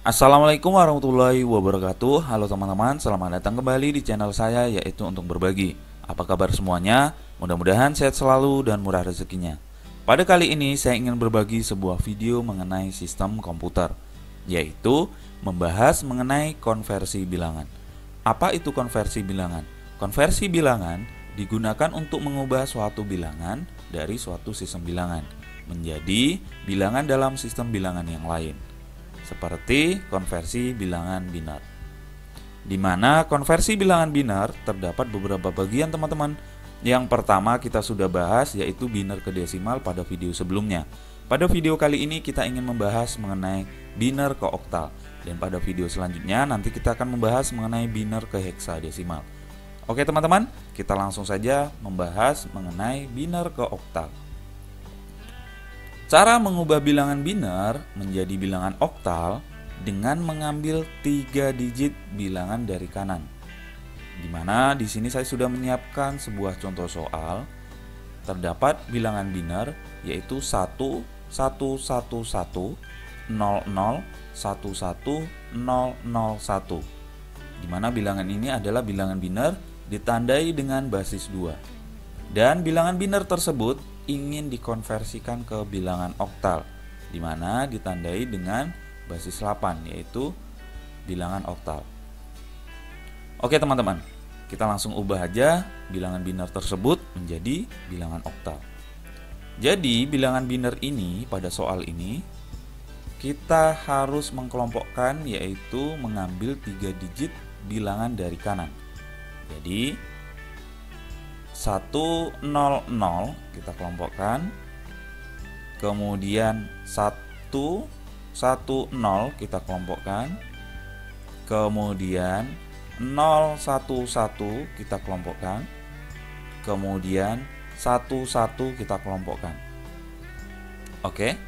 Assalamualaikum warahmatullahi wabarakatuh. Halo teman-teman, selamat datang kembali di channel saya, yaitu untuk berbagi. Apa kabar semuanya? Mudah-mudahan sehat selalu dan murah rezekinya. Pada kali ini saya ingin berbagi sebuah video mengenai sistem komputer, yaitu membahas mengenai konversi bilangan. Apa itu konversi bilangan? Konversi bilangan digunakan untuk mengubah suatu bilangan dari suatu sistem bilangan menjadi bilangan dalam sistem bilangan yang lain, seperti konversi bilangan biner. Di mana konversi bilangan biner terdapat beberapa bagian, teman-teman. Yang pertama kita sudah bahas, yaitu biner ke desimal pada video sebelumnya. Pada video kali ini kita ingin membahas mengenai biner ke oktal, dan pada video selanjutnya nanti kita akan membahas mengenai biner ke heksadesimal. Oke teman-teman, kita langsung saja membahas mengenai biner ke oktal. Cara mengubah bilangan biner menjadi bilangan oktal dengan mengambil 3 digit bilangan dari kanan. Dimana di sini saya sudah menyiapkan sebuah contoh soal. Terdapat bilangan biner yaitu 1 1 1 1 0 0 1 1 0 0 1. Dimana bilangan ini adalah bilangan biner ditandai dengan basis 2. Dan bilangan biner tersebut ingin dikonversikan ke bilangan oktal, di mana ditandai dengan basis 8, yaitu bilangan oktal. Oke teman-teman, kita langsung ubah aja bilangan biner tersebut menjadi bilangan oktal. Jadi bilangan biner ini pada soal ini kita harus mengkelompokkan, yaitu mengambil 3 digit bilangan dari kanan. Jadi 100 kita kelompokkan, kemudian 110 kita kelompokkan, kemudian 011 kita kelompokkan, kemudian 11 kita kelompokkan. Oke,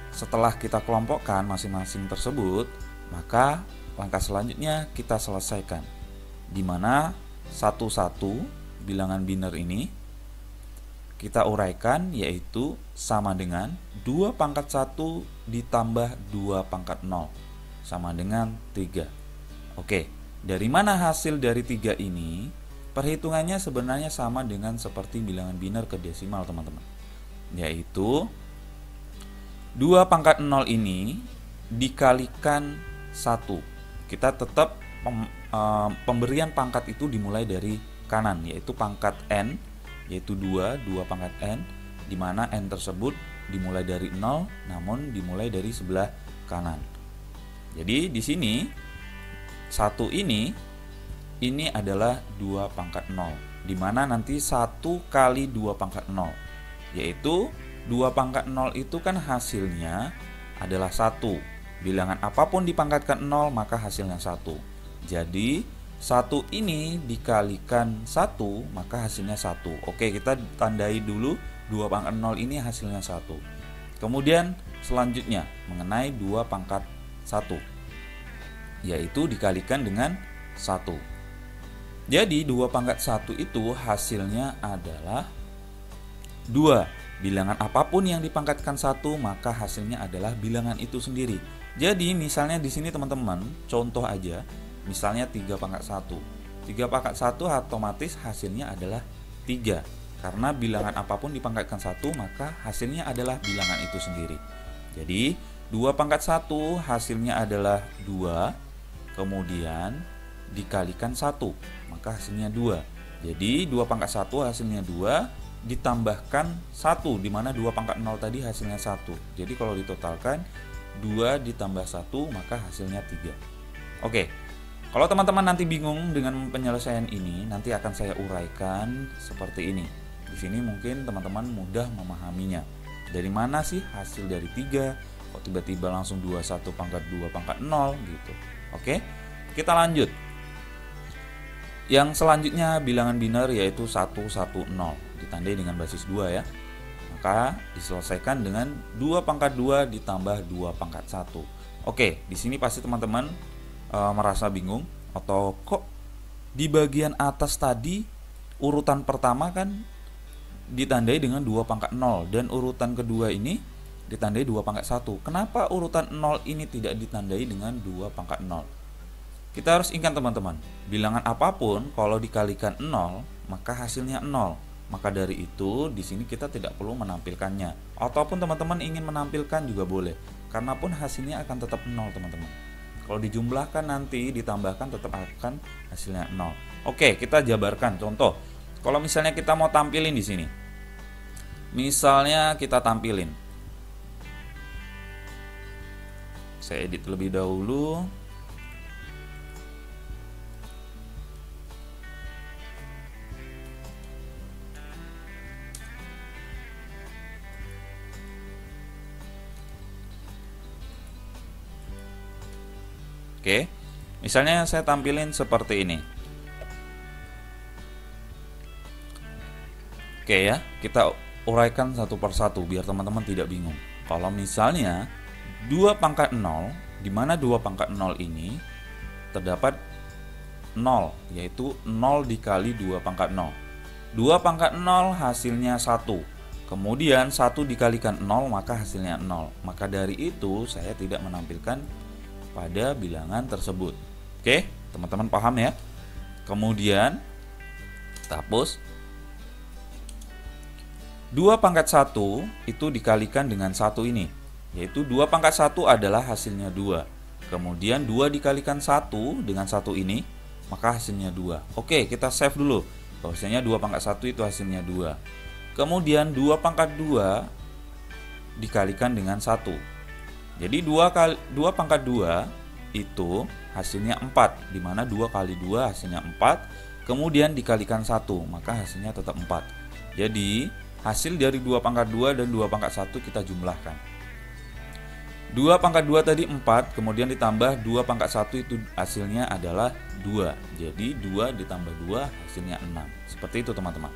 setelah kita kelompokkan masing-masing tersebut, maka langkah selanjutnya kita selesaikan, di mana 11 bilangan biner ini kita uraikan, yaitu sama dengan 2 pangkat 1 ditambah 2 pangkat 0 sama dengan 3. Oke, dari mana hasil dari 3 ini? Perhitungannya sebenarnya sama dengan seperti bilangan biner ke desimal, teman-teman. Yaitu 2 pangkat 0 ini dikalikan 1. Kita tetap pemberian pangkat itu dimulai dari kanan, yaitu pangkat n, yaitu 2 pangkat n, di mana n tersebut dimulai dari 0 namun dimulai dari sebelah kanan. Jadi di sini 1 ini adalah 2 pangkat 0, di mana nanti 1 kali 2 pangkat 0, yaitu 2 pangkat 0 itu kan hasilnya adalah 1. Bilangan apapun dipangkatkan 0 maka hasilnya 1. Jadi 1 ini dikalikan 1 maka hasilnya 1. Oke, kita tandai dulu 2 pangkat 0 ini hasilnya 1. Kemudian selanjutnya mengenai 2 pangkat 1, yaitu dikalikan dengan 1. Jadi 2 pangkat 1 itu hasilnya adalah 2. Bilangan apapun yang dipangkatkan 1 maka hasilnya adalah bilangan itu sendiri. Jadi misalnya di sini teman-teman, contoh aja, misalnya 3 pangkat 1. 3 pangkat 1 otomatis hasilnya adalah 3. Karena bilangan apapun dipangkatkan 1 maka hasilnya adalah bilangan itu sendiri. Jadi 2 pangkat 1 hasilnya adalah 2, kemudian dikalikan 1 maka hasilnya 2. Jadi 2 pangkat 1 hasilnya 2 ditambahkan 1, dimana 2 pangkat 0 tadi hasilnya 1. Jadi kalau ditotalkan 2 ditambah 1 maka hasilnya 3. Oke. Kalau teman-teman nanti bingung dengan penyelesaian ini, nanti akan saya uraikan seperti ini. Di sini mungkin teman-teman mudah memahaminya. Dari mana sih hasil dari 3? Kok tiba-tiba langsung 21 pangkat 2 pangkat 0 gitu. Oke, kita lanjut. Yang selanjutnya bilangan biner yaitu 110, ditandai dengan basis 2 ya. Maka diselesaikan dengan 2 pangkat 2 ditambah 2 pangkat 1. Oke, di sini pasti teman-teman merasa bingung, atau kok di bagian atas tadi urutan pertama kan ditandai dengan 2 pangkat 0 dan urutan kedua ini ditandai 2 pangkat 1. Kenapa urutan 0 ini tidak ditandai dengan 2 pangkat 0? Kita harus ingat teman-teman, bilangan apapun kalau dikalikan 0 maka hasilnya 0. Maka dari itu di sini kita tidak perlu menampilkannya. Ataupun teman-teman ingin menampilkan juga boleh. Karena pun hasilnya akan tetap 0 teman-teman. Kalau dijumlahkan nanti ditambahkan tetap akan hasilnya 0. Oke, kita jabarkan contoh. Kalau misalnya kita mau tampilin di sini. Misalnya kita tampilin. Saya edit terlebih dahulu. Oke, misalnya saya tampilin seperti ini. Oke ya, kita uraikan satu persatu biar teman-teman tidak bingung. Kalau misalnya 2 pangkat 0, di mana 2 pangkat 0 ini terdapat 0, yaitu 0 dikali 2 pangkat 0. 2 pangkat 0 hasilnya 1. Kemudian 1 dikalikan 0 maka hasilnya 0. Maka dari itu saya tidak menampilkan pada bilangan tersebut. Oke, teman-teman paham ya? Kemudian kita hapus. 2 pangkat 1 itu dikalikan dengan 1 ini, yaitu 2 pangkat 1 adalah hasilnya 2. Kemudian 2 dikalikan 1 dengan 1 ini, maka hasilnya 2. Oke, kita save dulu. Bahwasanya 2 pangkat 1 itu hasilnya 2. Kemudian 2 pangkat 2 dikalikan dengan 1. Jadi 2 pangkat 2 itu hasilnya 4, di mana 2 kali 2 hasilnya 4, kemudian dikalikan 1, maka hasilnya tetap 4. Jadi hasil dari 2 pangkat 2 dan 2 pangkat 1 kita jumlahkan. 2 pangkat 2 tadi 4, kemudian ditambah 2 pangkat 1 itu hasilnya adalah 2. Jadi 2 ditambah 2 hasilnya 6. Seperti itu teman-teman.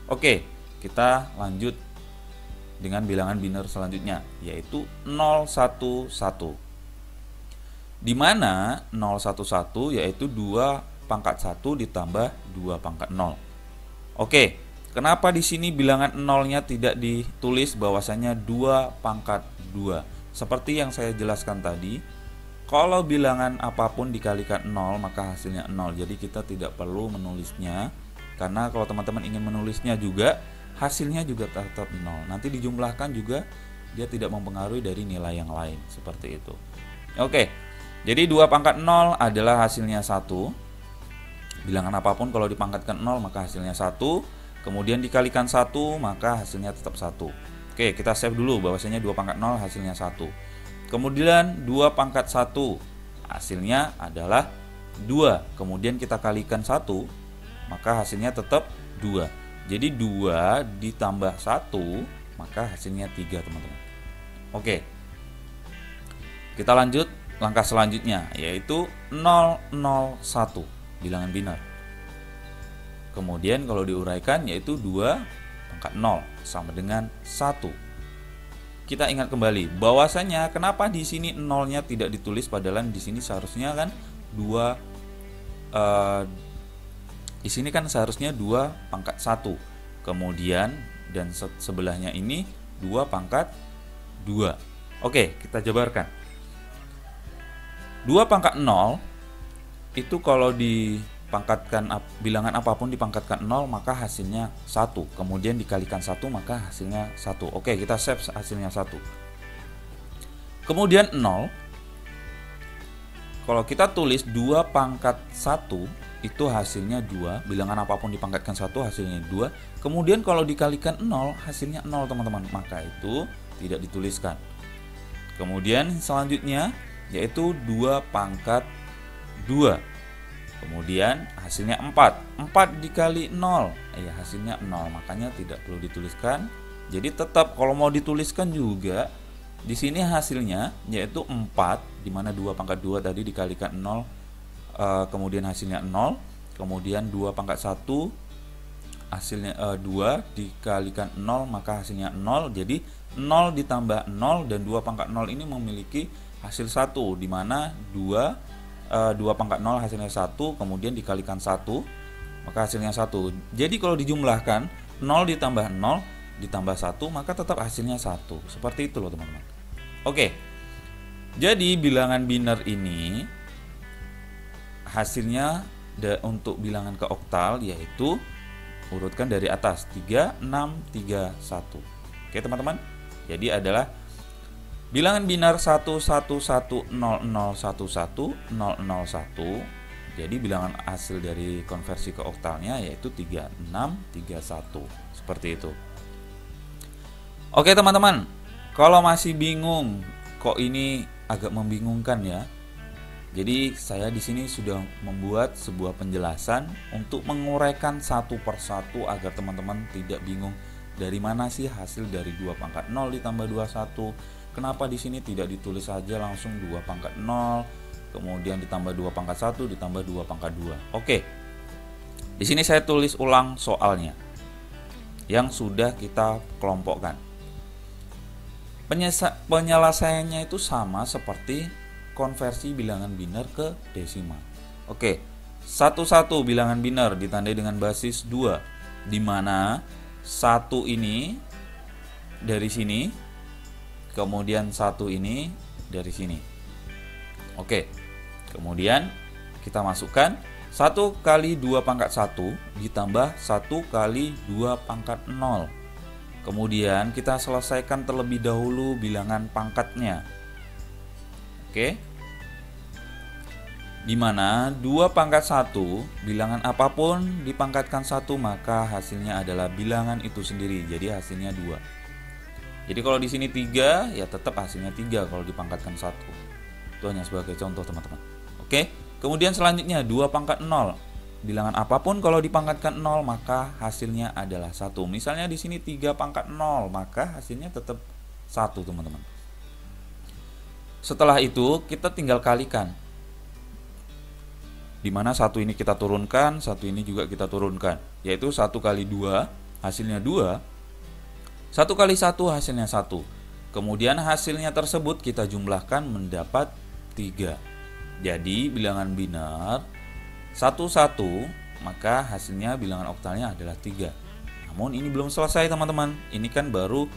Oke, kita lanjut dengan bilangan biner selanjutnya, yaitu 011. Di mana 011 yaitu 2 pangkat 1 ditambah 2 pangkat 0. Oke, kenapa di sini bilangan 0-nya tidak ditulis bahwasanya 2 pangkat 2? Seperti yang saya jelaskan tadi, kalau bilangan apapun dikalikan 0 maka hasilnya 0. Jadi kita tidak perlu menulisnya, karena kalau teman-teman ingin menulisnya juga hasilnya juga tetap 0. Nanti dijumlahkan juga dia tidak mempengaruhi dari nilai yang lain, seperti itu. Oke, jadi 2 pangkat 0 adalah hasilnya 1. Bilangan apapun kalau dipangkatkan 0 maka hasilnya 1. Kemudian dikalikan 1 maka hasilnya tetap 1. Oke, kita save dulu bahwasanya 2 pangkat 0 hasilnya 1. Kemudian 2 pangkat 1 hasilnya adalah 2. Kemudian kita kalikan 1 maka hasilnya tetap 2. Jadi 2 ditambah 1 maka hasilnya 3 teman-teman. Oke, kita lanjut langkah selanjutnya, yaitu 001, bilangan biner. Kemudian kalau diuraikan yaitu 2 pangkat 0 sama dengan 1. Kita ingat kembali bahwasanya kenapa di sini 0-nya tidak ditulis, padahal di sini seharusnya kan 2 di sini kan seharusnya 2 pangkat 1. Kemudian dan sebelahnya ini 2 pangkat 2. Oke, kita jabarkan. 2 pangkat 0 itu kalau dipangkatkan bilangan apapun dipangkatkan 0 maka hasilnya 1. Kemudian dikalikan 1 maka hasilnya 1. Oke, kita save hasilnya 1. Kemudian 0, kalau kita tulis 2 pangkat 1 itu hasilnya 2. Bilangan apapun dipangkatkan 1 hasilnya 2. Kemudian kalau dikalikan 0 hasilnya 0 teman-teman, maka itu tidak dituliskan. Kemudian selanjutnya yaitu 2 pangkat 2. Kemudian hasilnya 4. 4 dikali 0 ya hasilnya 0, makanya tidak perlu dituliskan. Jadi tetap kalau mau dituliskan juga di sini hasilnya yaitu 4, di mana 2 pangkat 2 tadi dikalikan 0, kemudian hasilnya 0. Kemudian 2 pangkat 1 hasilnya 2 dikalikan 0 maka hasilnya 0. Jadi 0 ditambah 0 dan 2 pangkat 0 ini memiliki hasil 1, di mana 2 pangkat 0 hasilnya 1, kemudian dikalikan 1 maka hasilnya 1. Jadi kalau dijumlahkan 0 ditambah 0 ditambah 1, maka tetap hasilnya 1. Seperti itu loh teman-teman. Oke. Jadi bilangan biner ini hasilnya untuk bilangan ke oktal yaitu urutkan dari atas 3, 6, 3, 1. Oke teman-teman. Jadi adalah bilangan biner 11100110001. Jadi bilangan hasil dari konversi ke oktalnya yaitu 3631. Seperti itu. Oke teman-teman, kalau masih bingung, kok ini agak membingungkan ya. Jadi saya di sini sudah membuat sebuah penjelasan untuk menguraikan satu persatu agar teman-teman tidak bingung dari mana sih hasil dari 2 pangkat 0 ditambah 21. Kenapa di sini tidak ditulis saja langsung 2 pangkat 0 kemudian ditambah 2 pangkat 1 ditambah 2 pangkat 2. Oke. Di sini saya tulis ulang soalnya yang sudah kita kelompokkan. Penyelesaiannya itu sama seperti konversi bilangan biner ke desimal. Oke. 11 bilangan biner ditandai dengan basis 2 di mana 1 ini dari sini kemudian 1 ini dari sini. Oke. Kemudian kita masukkan 1 kali 2 pangkat 1 ditambah 1 kali 2 pangkat 0. Kemudian kita selesaikan terlebih dahulu bilangan pangkatnya. Oke. Dimana 2 pangkat 1 bilangan apapun dipangkatkan 1 maka hasilnya adalah bilangan itu sendiri. Jadi hasilnya 2. Jadi kalau di sini 3 ya tetap hasilnya 3 kalau dipangkatkan 1. Itu hanya sebagai contoh teman-teman. Oke, kemudian selanjutnya 2 pangkat 0. Bilangan apapun kalau dipangkatkan 0 maka hasilnya adalah 1. Misalnya di sini 3 pangkat 0 maka hasilnya tetap 1 teman-teman. Setelah itu kita tinggal kalikan. Dimana 1 ini kita turunkan, 1 ini juga kita turunkan. Yaitu 1 kali 2 hasilnya 2. 1 kali 1 hasilnya 1. Kemudian hasilnya tersebut kita jumlahkan mendapat 3. Jadi bilangan biner 11 maka hasilnya bilangan oktalnya adalah 3. Namun ini belum selesai teman-teman. Ini kan baru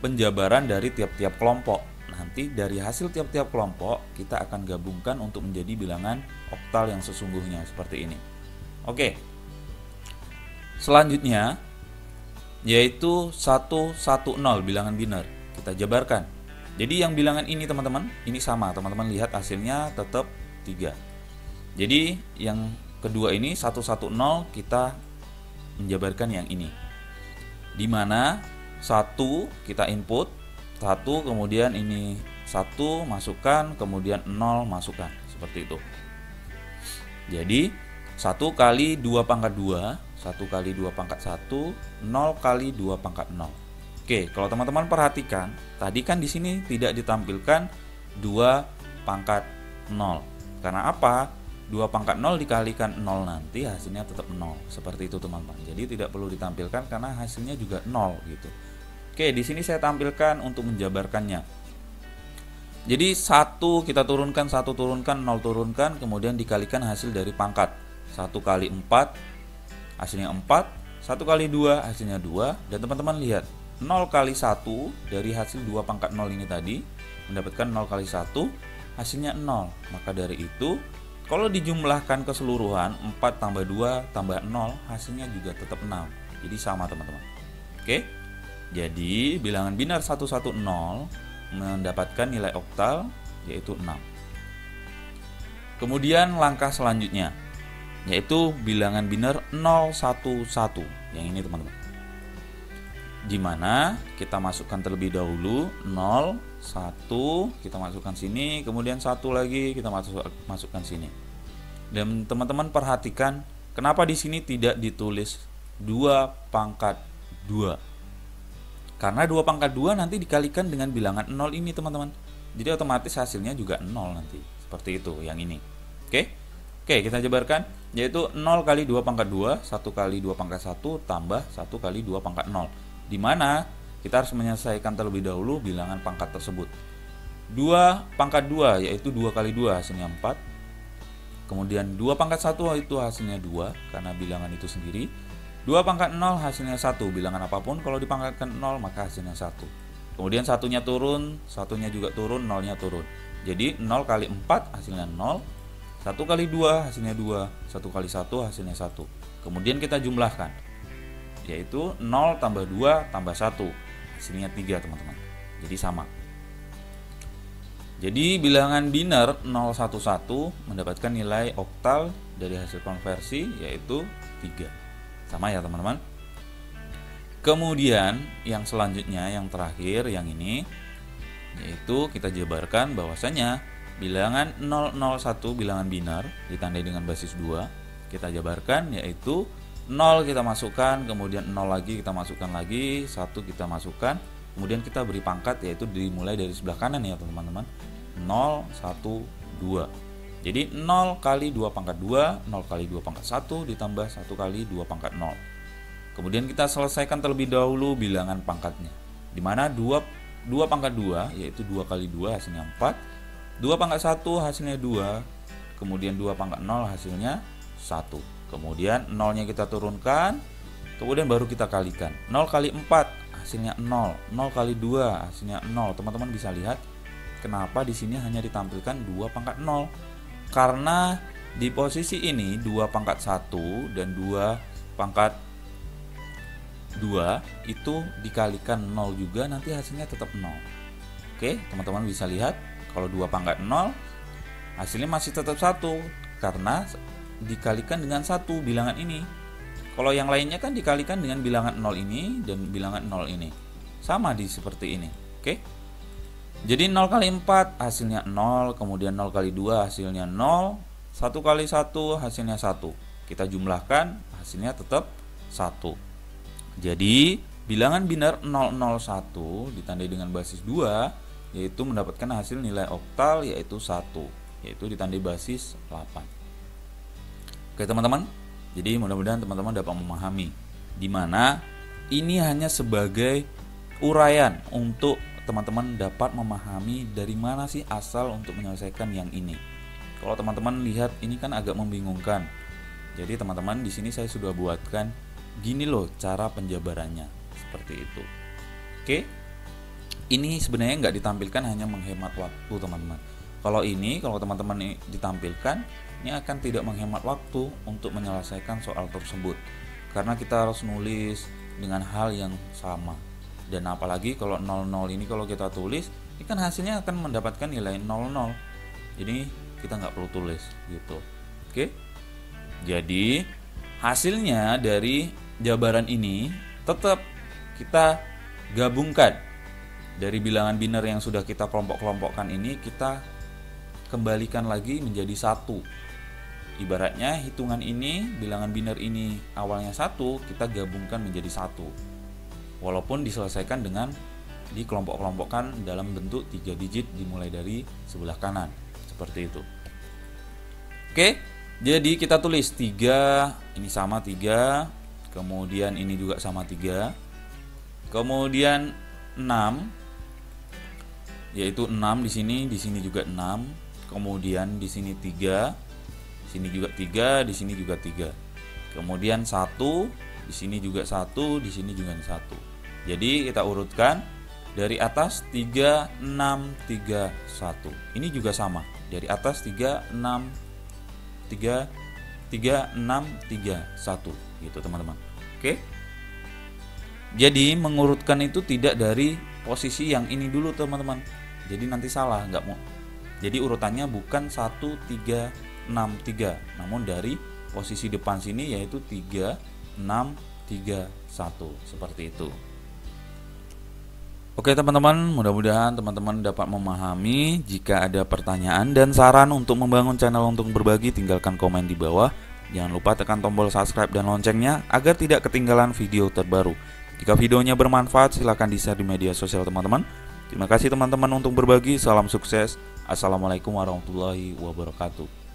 penjabaran dari tiap-tiap kelompok. Nanti dari hasil tiap-tiap kelompok kita akan gabungkan untuk menjadi bilangan oktal yang sesungguhnya seperti ini. Oke. Selanjutnya yaitu 110 bilangan biner. Kita jabarkan. Jadi yang bilangan ini teman-teman, ini sama. Teman-teman lihat hasilnya tetap 3. Jadi yang kedua ini 110 kita menjabarkan yang ini. Dimana 1 kita input 1 kemudian ini 1 masukkan kemudian 0 masukkan seperti itu. Jadi 1 kali 2 pangkat 2 1 kali 2 pangkat 1 0 kali 2 pangkat 0. Oke, kalau teman-teman perhatikan tadi kan di sini tidak ditampilkan 2 pangkat 0. Karena apa? 2 pangkat 0 dikalikan 0 nanti hasilnya tetap 0. Seperti itu teman-teman. Jadi tidak perlu ditampilkan karena hasilnya juga 0 gitu. Oke, di sini saya tampilkan untuk menjabarkannya. Jadi 1 kita turunkan, 1 turunkan, 0 turunkan, kemudian dikalikan hasil dari pangkat. 1 kali 4 hasilnya 4, 1 kali 2 hasilnya 2. Dan teman-teman lihat 0 kali 1 dari hasil 2 pangkat 0 ini tadi mendapatkan 0 kali 1 hasilnya 0. Maka dari itu kalau dijumlahkan keseluruhan 4 tambah 2 tambah 0 hasilnya juga tetap 6. Jadi sama teman-teman. Oke. Jadi bilangan biner 110 mendapatkan nilai oktal yaitu 6. Kemudian langkah selanjutnya yaitu bilangan biner 011 yang ini teman-teman. Dimana kita masukkan terlebih dahulu 0, 1 kita masukkan sini, kemudian 1 lagi kita masukkan sini. Dan teman-teman perhatikan kenapa di sini tidak ditulis 2 pangkat 2. Karena 2 pangkat 2 nanti dikalikan dengan bilangan 0 ini teman-teman. Jadi otomatis hasilnya juga 0 nanti. Seperti itu yang ini. Oke, kita jabarkan yaitu 0 kali 2 pangkat 2 1 kali 2 pangkat 1 tambah 1 kali 2 pangkat 0. Dimana kita harus menyelesaikan terlebih dahulu bilangan pangkat tersebut. 2 pangkat 2 yaitu 2 kali 2 hasilnya 4. Kemudian 2 pangkat 1 itu hasilnya 2 karena bilangan itu sendiri. 2 pangkat 0 hasilnya 1. Bilangan apapun kalau dipangkatkan 0 maka hasilnya 1. Kemudian satunya turun, satunya juga turun, nolnya turun. Jadi 0 kali 4 hasilnya 0. 1 kali 2 hasilnya 2. 1 kali 1 hasilnya 1. Kemudian kita jumlahkan, yaitu 0 tambah 2 tambah 1. Hasilnya 3 teman-teman. Jadi sama. Jadi bilangan biner 011 mendapatkan nilai oktal dari hasil konversi yaitu 3. Sama ya teman-teman. Kemudian yang selanjutnya, yang terakhir, yang ini, yaitu kita jabarkan bahwasanya bilangan 001 bilangan biner ditandai dengan basis 2. Kita jabarkan yaitu 0 kita masukkan, kemudian 0 lagi kita masukkan lagi, 1 kita masukkan, kemudian kita beri pangkat yaitu dimulai dari sebelah kanan ya teman-teman. 0, 1, 2. Jadi 0 kali 2 pangkat 2, 0 kali 2 pangkat 1 ditambah 1 kali 2 pangkat 0. Kemudian kita selesaikan terlebih dahulu bilangan pangkatnya. Di mana 2 pangkat 2 yaitu 2 kali 2 hasilnya 4, 2 pangkat 1 hasilnya 2, kemudian 2 pangkat 0 hasilnya 1. Kemudian 0-nya kita turunkan, kemudian baru kita kalikan. 0 kali 4 hasilnya 0, 0 kali 2 hasilnya 0. Teman-teman bisa lihat kenapa di sini hanya ditampilkan 2 pangkat 0. Karena di posisi ini 2 pangkat 1 dan 2 pangkat 2 itu dikalikan 0 juga, nanti hasilnya tetap 0. Oke, teman-teman bisa lihat kalau 2 pangkat 0 hasilnya masih tetap 1 karena dikalikan dengan 1 bilangan ini. Kalau yang lainnya kan dikalikan dengan bilangan 0 ini dan bilangan 0 ini. Sama seperti ini. Oke. Jadi 0 kali 4 hasilnya 0, kemudian 0 kali 2 hasilnya 0, 1 kali 1 hasilnya 1. Kita jumlahkan hasilnya tetap 1. Jadi bilangan biner 001 ditandai dengan basis 2 yaitu mendapatkan hasil nilai oktal yaitu 1, yaitu ditandai basis 8. Oke teman-teman, jadi mudah-mudahan teman-teman dapat memahami di mana ini hanya sebagai uraian untuk teman-teman dapat memahami dari mana sih asal untuk menyelesaikan yang ini. Kalau teman-teman lihat ini kan agak membingungkan. Jadi teman-teman di sini saya sudah buatkan gini loh cara penjabarannya seperti itu. Oke. Ini sebenarnya nggak ditampilkan hanya menghemat waktu teman-teman. Kalau teman-teman ini ditampilkan, ini akan tidak menghemat waktu untuk menyelesaikan soal tersebut. Karena kita harus nulis dengan hal yang sama. Dan apalagi kalau 00 ini kalau kita tulis, ini kan hasilnya akan mendapatkan nilai 00. Jadi kita nggak perlu tulis gitu. Oke. Jadi hasilnya dari jabaran ini tetap kita gabungkan dari bilangan biner yang sudah kita kelompok-kelompokkan ini, kita kembalikan lagi menjadi 1. Ibaratnya hitungan ini, bilangan biner ini awalnya 1, kita gabungkan menjadi 1. Walaupun diselesaikan dengan dikelompok-kelompokkan dalam bentuk 3 digit dimulai dari sebelah kanan seperti itu. Oke, jadi kita tulis 3, ini sama 3, kemudian ini juga sama 3, kemudian 6, yaitu 6 di sini juga 6, kemudian di sini 3, di sini juga 3, di sini juga 3, kemudian 1, di sini juga 1, di sini juga 1. Jadi kita urutkan dari atas 3, 6, 3, 1. Ini juga sama. Dari atas 3, 6, 3, 3, 6, 3, 1 gitu teman-teman. Oke. Jadi mengurutkan itu tidak dari posisi yang ini dulu teman-teman. Jadi nanti salah, nggak mau. Jadi urutannya bukan 1, 3, 6, 3, namun dari posisi depan sini yaitu 3, 6, 3, 1 seperti itu. Oke teman-teman, mudah-mudahan teman-teman dapat memahami. Jika ada pertanyaan dan saran untuk membangun channel untuk berbagi, tinggalkan komen di bawah. Jangan lupa tekan tombol subscribe dan loncengnya agar tidak ketinggalan video terbaru. Jika videonya bermanfaat, silahkan di-share di media sosial teman-teman. Terima kasih teman-teman untuk berbagi. Salam sukses. Assalamualaikum warahmatullahi wabarakatuh.